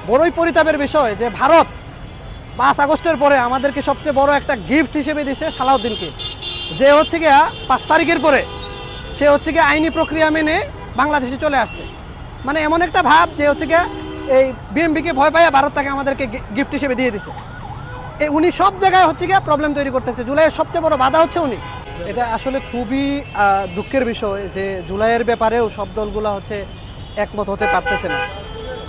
বড়ই পরিতাপের বিষয় যে ভারত 5 আগস্টের পরে আমাদেরকে সবচেয়ে বড় একটা গিফট হিসেবে দিছে সালাউদ্দিনকে, যে হচ্ছে গিয়া 5 তারিখের পরে সে হচ্ছে গিয়ে আইনি প্রক্রিয়া মেনে বাংলাদেশে চলে আসছে। মানে এমন একটা ভাব যে হচ্ছে গিয়া এই বিএমপিকে ভয় পাইয়া ভারত তাকে আমাদেরকে গিফট হিসেবে দিয়ে দিছে। উনি সব জায়গায় হচ্ছে গিয়া প্রবলেম তৈরি করতেছে। জুলাইয়ের সবচেয়ে বড় বাধা হচ্ছে উনি। এটা আসলে খুবই দুঃখের বিষয় যে জুলাইয়ের ব্যাপারেও সব দলগুলো হচ্ছে একমত হতে পারতেছে না।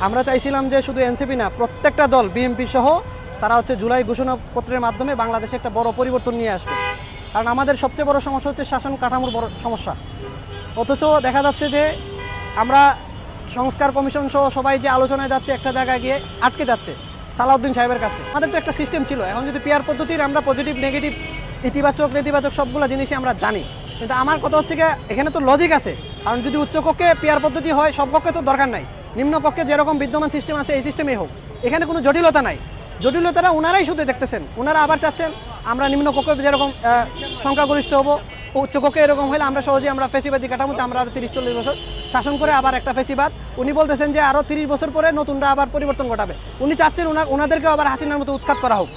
আমরা চাইছিলাম যে শুধু এনসিপি না, প্রত্যেকটা দল বিএমপি সহ তারা হচ্ছে জুলাই ঘোষণাপত্রের মাধ্যমে বাংলাদেশে একটা বড় পরিবর্তন নিয়ে আসবে। কারণ আমাদের সবচেয়ে বড় সমস্যা হচ্ছে শাসন কাঠামোর বড় সমস্যা। অথচ দেখা যাচ্ছে যে আমরা সংস্কার কমিশন সহ সবাই যে আলোচনায় যাচ্ছে একটা জায়গায় গিয়ে আটকে যাচ্ছে সালাউদ্দিন সাহেবের কাছে। আমাদের তো একটা সিস্টেম ছিল, এখন যদি পিআর পদ্ধতির আমরা পজিটিভ নেগেটিভ ইতিবাচক নেতিবাচক সবগুলো জিনিসই আমরা জানি, কিন্তু আমার কথা হচ্ছে গিয়ে এখানে তো লজিক আছে। কারণ যদি উচ্চকক্ষে পিআর পদ্ধতি হয়, সব কক্ষে তো দরকার নাই, নিম্নকক্ষে যেরকম বিদ্যমান সিস্টেম আছে এই সিস্টেমেই হোক, এখানে কোনো জটিলতা নাই। জটিলতাটা ওনারাই শুধু দেখতেছেন। ওনারা আবার চাচ্ছেন আমরা নিম্নকক্ষে যেরকম সংখ্যাগরিষ্ঠ হবো, উচ্চকক্ষে এরকম হলে আমরা সহজেই আমরা ফেসিবাদী কাঠামোতে আমরা আরও 30-40 বছর শাসন করে আবার একটা ফেসিবাদ। উনি বলতেছেন যে আরও 30 বছর পরে নতুনরা আবার পরিবর্তন ঘটাবে। উনি চাচ্ছেন ওনাদেরকে আবার হাসিনার মতো উৎখাত করা হোক।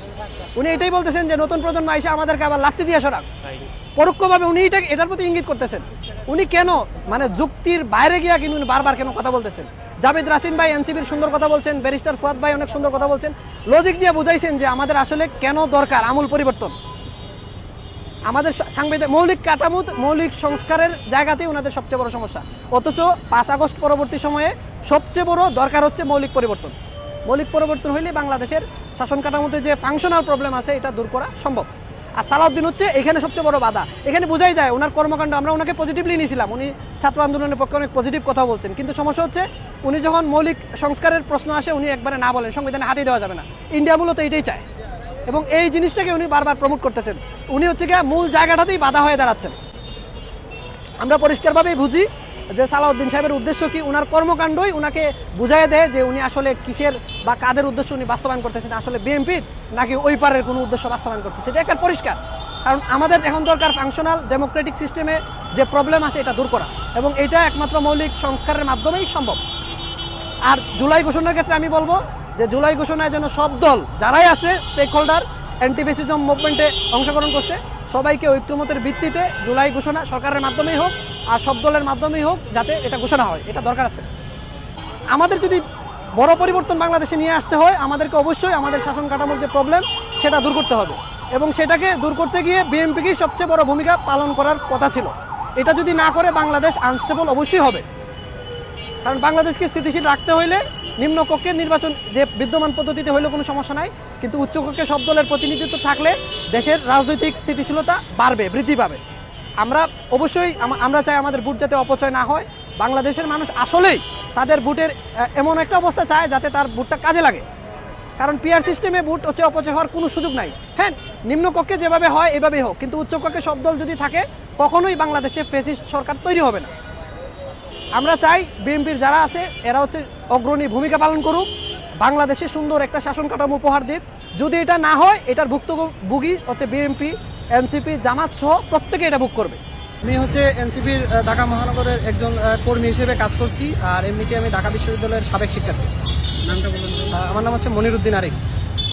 উনি এটাই বলতেছেন যে নতুন প্রজন্ম এসে আমাদেরকে আবার লাত্তি দিয়ে সরাক। পরোক্ষভাবে উনি এটার প্রতি ইঙ্গিত করতেছেন। উনি কেন মানে যুক্তির বাইরে গিয়া কিন্তু উনি বারবার কেন কথা বলতেছেন? জাভেদ রাসিন ভাই এনসিপির সুন্দর কথা বলছেন, ব্যারিস্টার ফুয়াদ ভাই অনেক সুন্দর কথা বলছেন, লজিক দিয়ে বুঝাইছেন যে আমাদের আসলে কেন দরকার আমূল পরিবর্তন। আমাদের সাংবিধানিক মৌলিক কাঠামো মৌলিক সংস্কারের জায়গাতেই ওনাদের সবচেয়ে বড় সমস্যা। অথচ 5 আগস্ট পরবর্তী সময়ে সবচেয়ে বড় দরকার হচ্ছে মৌলিক পরিবর্তন। মৌলিক পরিবর্তন হইলে বাংলাদেশের শাসন কাঠামোতে যে ফাংশনাল প্রবলেম আছে এটা দূর করা সম্ভব। আর সালাউদ্দিন হচ্ছে এখানে সবচেয়ে বড় বাধা। এখানে বোঝাই যায় ওনার কর্মকাণ্ড, আমরা ওনাকে পজিটিভলি নিয়েছিলাম, উনি ছাত্র আন্দোলনের পক্ষে অনেক পজিটিভ কথা বলছেন, কিন্তু সমস্যা হচ্ছে উনি যখন মৌলিক সংস্কারের প্রশ্ন আসে উনি একবারে না বলেন, সংবিধানে হাতই দেওয়া যাবে না। ইন্ডিয়া মূলত এটাই চায় এবং এই জিনিসটাকে উনি বারবার প্রমোট করতেছেন। উনি হচ্ছে গিয়ে মূল জায়গাটাতেই বাধা হয়ে দাঁড়াচ্ছেন। আমরা পরিষ্কারভাবেই বুঝি যে সালাউদ্দিন সাহেবের উদ্দেশ্য কি, উনার কর্মকাণ্ডই উনাকে বুঝাই দেয় যে উনি আসলে কিসের বা কাদের উদ্দেশ্য উনি বাস্তবায়ন করতেছেন, আসলে বিএনপির নাকি ওই পারের কোনো উদ্দেশ্য বাস্তবায়ন করতেছে। এটা একটা পরিষ্কার। কারণ আমাদের এখন দরকার ফাংশনাল ডেমোক্রেটিক সিস্টেমে যে প্রবলেম আছে এটা দূর করা, এবং এটা একমাত্র মৌলিক সংস্কারের মাধ্যমেই সম্ভব। আর জুলাই ঘোষণার ক্ষেত্রে আমি বলবো যে জুলাই ঘোষণায় যেন সব দল যারাই আছে স্টেক হোল্ডার অ্যান্টিফেসিজম মুভমেন্টে অংশগ্রহণ করছে সবাইকে ঐক্যমতের ভিত্তিতে জুলাই ঘোষণা সরকারের মাধ্যমেই হোক আর সব দলের মাধ্যমেই হোক যাতে এটা ঘোষণা হয়, এটা দরকার আছে। আমাদের যদি বড় পরিবর্তন বাংলাদেশে নিয়ে আসতে হয় আমাদেরকে অবশ্যই আমাদের শাসন কাঠামোর যে প্রবলেম সেটা দূর করতে হবে, এবং সেটাকে দূর করতে গিয়ে বিএনপিকেই সবচেয়ে বড় ভূমিকা পালন করার কথা ছিল। এটা যদি না করে বাংলাদেশ আনস্টেবল অবশ্যই হবে। কারণ বাংলাদেশকে স্থিতিশীল রাখতে হইলে নিম্নকক্ষের নির্বাচন যে বিদ্যমান পদ্ধতিতে হইলেও কোনো সমস্যা নাই, কিন্তু উচ্চকক্ষে সব দলের প্রতিনিধিত্ব থাকলে দেশের রাজনৈতিক স্থিতিশীলতা বাড়বে, বৃদ্ধি পাবে। আমরা অবশ্যই আমরা চাই আমাদের ভোট যাতে অপচয় না হয়। বাংলাদেশের মানুষ আসলেই তাদের ভোটের এমন একটা অবস্থা চায় যাতে তার ভোটটা কাজে লাগে। কারণ পিআর সিস্টেমে ভোট হচ্ছে অপচয় হওয়ার কোনো সুযোগ নাই। হ্যাঁ, নিম্নকক্ষে যেভাবে হয় এভাবেই হোক, কিন্তু উচ্চকক্ষে সব দল যদি থাকে কখনোই বাংলাদেশে ফ্যাসিস্ট সরকার তৈরি হবে না। আমরা চাই বিএনপির যারা আছে এরা হচ্ছে অগ্রণী ভূমিকা পালন করুক, বাংলাদেশে সুন্দর একটা শাসন কাঠামো উপহার দিক। যদি এটা না হয় এটার ভুক্তভোগী হচ্ছে বিএনপি, এনসিপি, জামাত সহ প্রত্যেকে এটা ভোগ করবে। আমি হচ্ছে এনসিপির ঢাকা মহানগরের একজন কর্মী হিসেবে কাজ করছি, আর এমনিতে আমি ঢাকা বিশ্ববিদ্যালয়ের সাবেক শিক্ষার্থী। নামটা বলুন। আমার নাম হচ্ছে মনিরুদ্দিন আরিফ।